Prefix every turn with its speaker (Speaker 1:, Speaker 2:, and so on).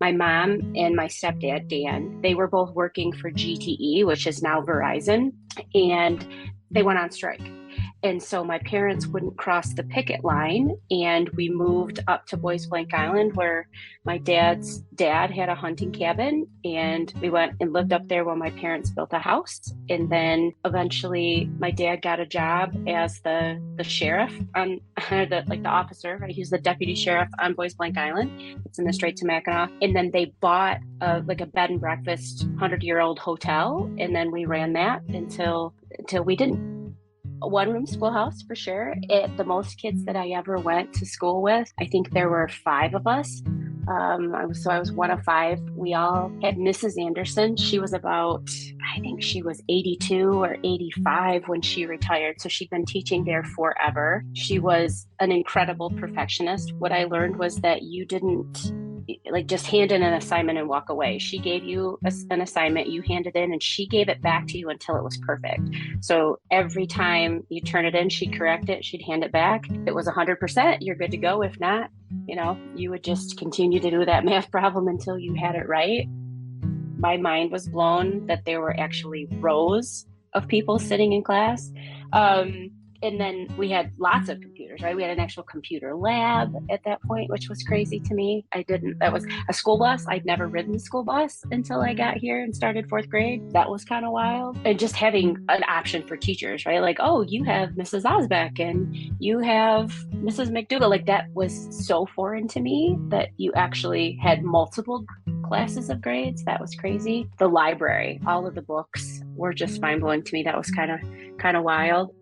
Speaker 1: My mom and my stepdad, Dan, they were both working for GTE, which is now Verizon, and they went on strike. And so my parents wouldn't cross the picket line, and we moved up to Boys Blank Island where my dad's dad had a hunting cabin, and we went and lived up there while my parents built a house. And then eventually my dad got a job as the sheriff on the officer, right? He was the deputy sheriff on Boys Blank Island. It's in the Straits of Mackinac. And then they bought a bed and breakfast 100-year-old hotel, and then we ran that until we didn't. A one-room schoolhouse for sure. The most kids that I ever went to school with, I think there were five of us. I was one of five. We all had Mrs. Anderson. She was I think she was 82 or 85 when she retired. So she'd been teaching there forever. She was an incredible perfectionist. What I learned was that you didn't just hand in an assignment and walk away. She gave you an assignment, you handed in, and she gave it back to you until it was perfect. So every time you turn it in, she'd correct it, she'd hand it back. If it was 100%, you're good to go. If not, you would just continue to do that math problem until you had it right. My mind was blown that there were actually rows of people sitting in class. And then we had lots of computers, right? We had an actual computer lab at that point, which was crazy to me. That was a school bus. I'd never ridden the school bus until I got here and started fourth grade. That was kind of wild. And just having an option for teachers, right? Like, oh, you have Mrs. Osbeck and you have Mrs. McDougall. Like, that was so foreign to me that you actually had multiple classes of grades. That was crazy. The library, all of the books were just mind blowing to me. That was kind of wild.